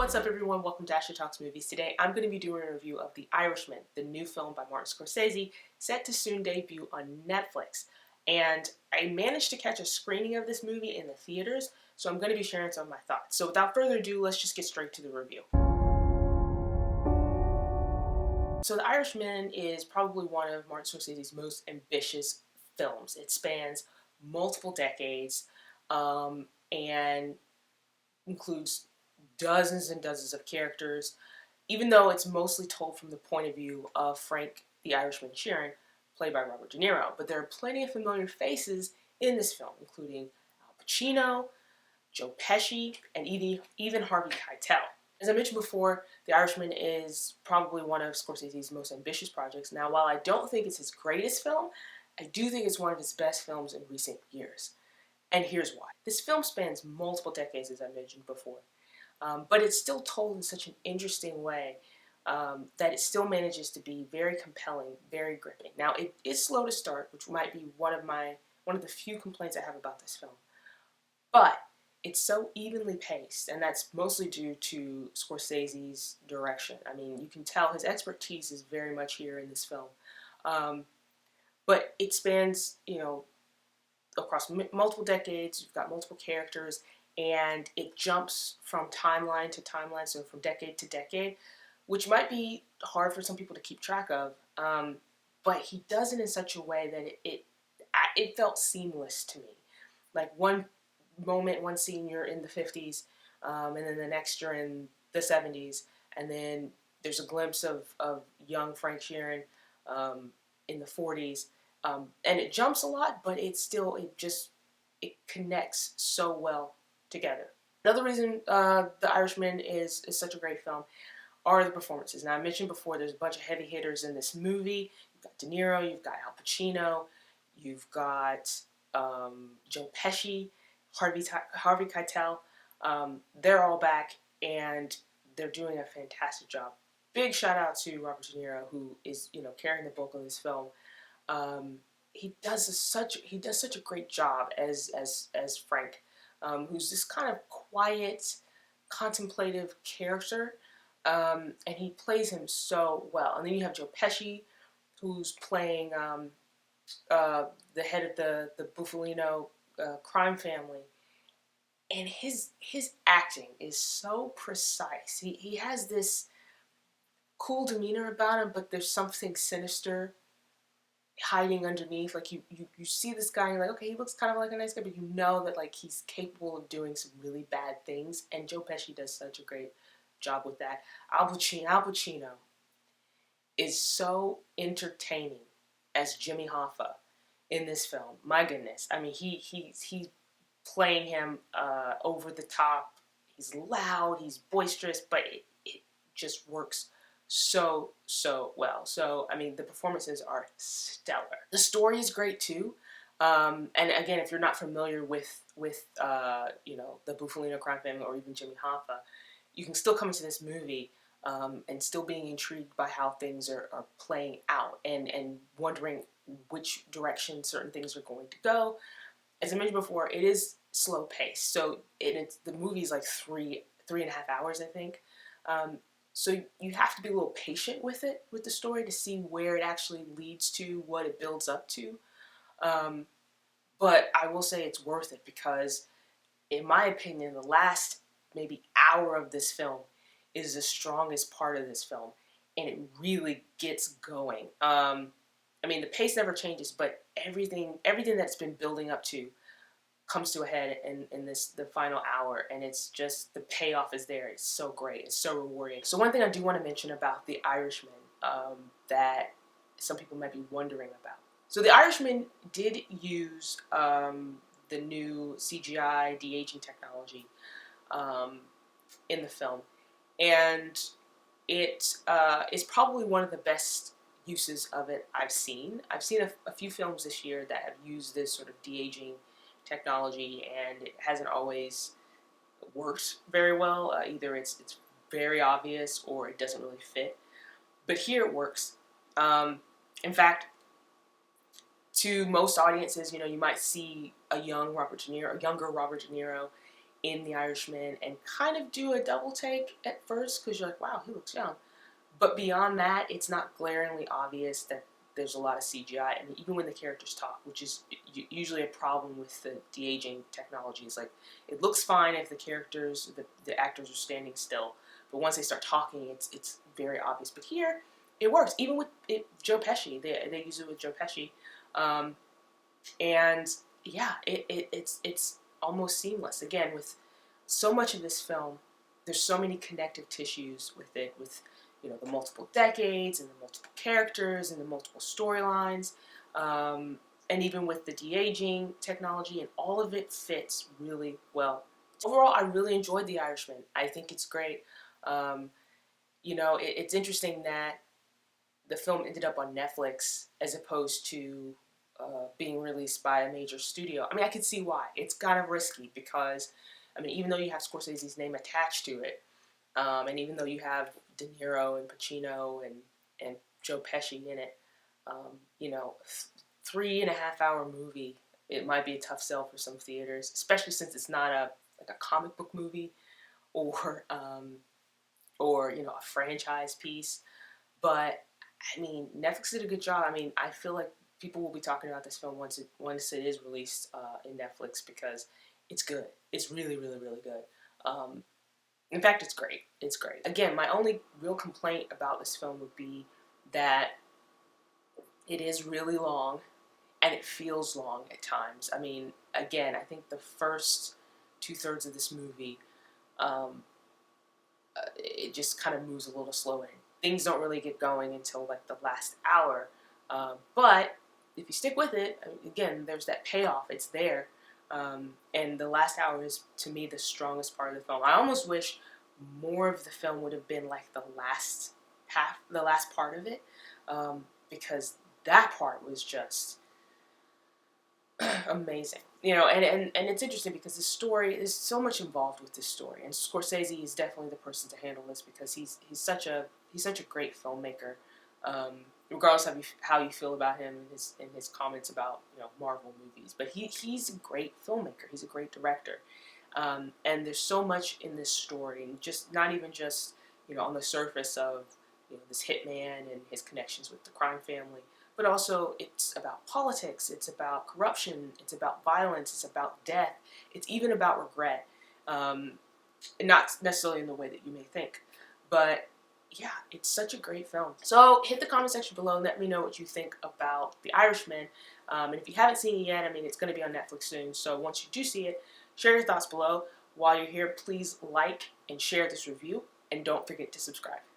What's up everyone? Welcome to Ashley Talks Movies. Today I'm going to be doing a review of The Irishman, the new film by Martin Scorsese, set to soon debut on Netflix. And I managed to catch a screening of this movie in the theaters, so I'm going to be sharing some of my thoughts. So without further ado, let's just get straight to the review. So The Irishman is probably one of Martin Scorsese's most ambitious films. It spans multiple decades and includes dozens and dozens of characters, even though it's mostly told from the point of view of Frank the Irishman Sheeran, played by Robert De Niro. But there are plenty of familiar faces in this film, including Al Pacino, Joe Pesci, and even Harvey Keitel. As I mentioned before, The Irishman is probably one of Scorsese's most ambitious projects. Now, while I don't think it's his greatest film, I do think it's one of his best films in recent years. And here's why. This film spans multiple decades, as I mentioned before. But it's still told in such an interesting way that it still manages to be very compelling, very gripping. Now, it is slow to start, which might be one of the few complaints I have about this film. But it's so evenly paced, and that's mostly due to Scorsese's direction. I mean, you can tell his expertise is very much here in this film. But it spans, across multiple decades. You've got multiple characters, and it jumps from timeline to timeline, so from decade to decade, which might be hard for some people to keep track of. But he does it in such a way that it felt seamless to me. Like one moment, one scene, you're in the 50s, and then the next you're in the 70s, and then there's a glimpse of young Frank Sheeran in the 40s. And it jumps a lot, but it connects so well together. Another reason The Irishman is such a great film are the performances. Now, I mentioned before, there's a bunch of heavy hitters in this movie. You've got De Niro, you've got Al Pacino, you've got Joe Pesci, Harvey Keitel. They're all back, and they're doing a fantastic job. Big shout out to Robert De Niro, who is carrying the bulk of this film. He does such a great job as Frank, who's this kind of quiet, contemplative character, and he plays him so well. And then you have Joe Pesci, who's playing the head of the Bufalino crime family, and his acting is so precise. He has this cool demeanor about him, but there's something sinister hiding underneath. Like you see this guy and you're like, okay, he looks kind of like a nice guy, but you know that like he's capable of doing some really bad things, and Joe Pesci does such a great job with that. Al Pacino is so entertaining as Jimmy Hoffa in this film. My goodness. I mean, he's playing him over the top. He's loud, he's boisterous, but it just works so well. So, I mean, the performances are stellar. The story is great too. And again, if you're not familiar with the Bufalino crime family or even Jimmy Hoffa, you can still come into this movie and still being intrigued by how things are playing out and wondering which direction certain things are going to go. As I mentioned before, it is slow paced. So the movie's like three and a half hours, I think. So you have to be a little patient with the story, to see where it actually leads to, what it builds up to. But I will say it's worth it, because in my opinion, the last maybe hour of this film is the strongest part of this film, and it really gets going. I mean, the pace never changes, but everything that's been building up to comes to a head in the final hour, and it's just, the payoff is there. It's so great. It's so rewarding. So one thing I do want to mention about The Irishman that some people might be wondering about. So The Irishman did use the new CGI de-aging technology in the film, and it is probably one of the best uses of it I've seen. I've seen a few films this year that have used this sort of de-aging technology, and it hasn't always worked very well. Either it's very obvious or it doesn't really fit. But here it works. In fact, to most audiences, you might see a younger Robert De Niro in The Irishman and kind of do a double take at first because you're like, wow, he looks young. But beyond that, it's not glaringly obvious that there's a lot of CGI, and even when the characters talk, which is usually a problem with the de-aging technology, is like it looks fine if the characters, the actors are standing still, but once they start talking, it's very obvious. But here, it works. Even with Joe Pesci, they use it with Joe Pesci, and yeah, it's almost seamless. Again, with so much of this film, there's so many connective tissues with it, with the multiple decades and the multiple characters and the multiple storylines, and even with the de-aging technology, and all of it fits really well. Overall, I really enjoyed The Irishman. I think it's great. It's interesting that the film ended up on Netflix as opposed to being released by a major studio. I mean, I could see why. It's kind of risky because, I mean, even though you have Scorsese's name attached to it, and even though you have De Niro and Pacino and Joe Pesci in it, 3.5 hour movie, it might be a tough sell for some theaters, especially since it's not a comic book movie or a franchise piece. But I mean, Netflix did a good job. I mean, I feel like people will be talking about this film once it is released in Netflix because it's good. It's really, really, really good. In fact, it's great. It's great. Again, my only real complaint about this film would be that it is really long and it feels long at times. I mean, again, I think the first 2/3 of this movie, it just kind of moves a little slow in. Things don't really get going until like the last hour. But if you stick with it, again, there's that payoff. It's there. And the last hour is, to me, the strongest part of the film. I almost wish more of the film would have been like the last part of it, because that part was just amazing. And it's interesting because the story, there's so much involved with this story, and Scorsese is definitely the person to handle this because he's such a great filmmaker. Regardless of how you feel about him and his comments about Marvel movies, but he's a great filmmaker. He's a great director, and there's so much in this story, and not even just on the surface of this hitman and his connections with the crime family, but also it's about politics, it's about corruption, it's about violence, it's about death, it's even about regret, not necessarily in the way that you may think, but yeah, it's such a great film. So hit the comment section below and let me know what you think about The Irishman. And if you haven't seen it yet, I mean, it's going to be on Netflix soon. So once you do see it, share your thoughts below. While you're here, please like and share this review. And don't forget to subscribe.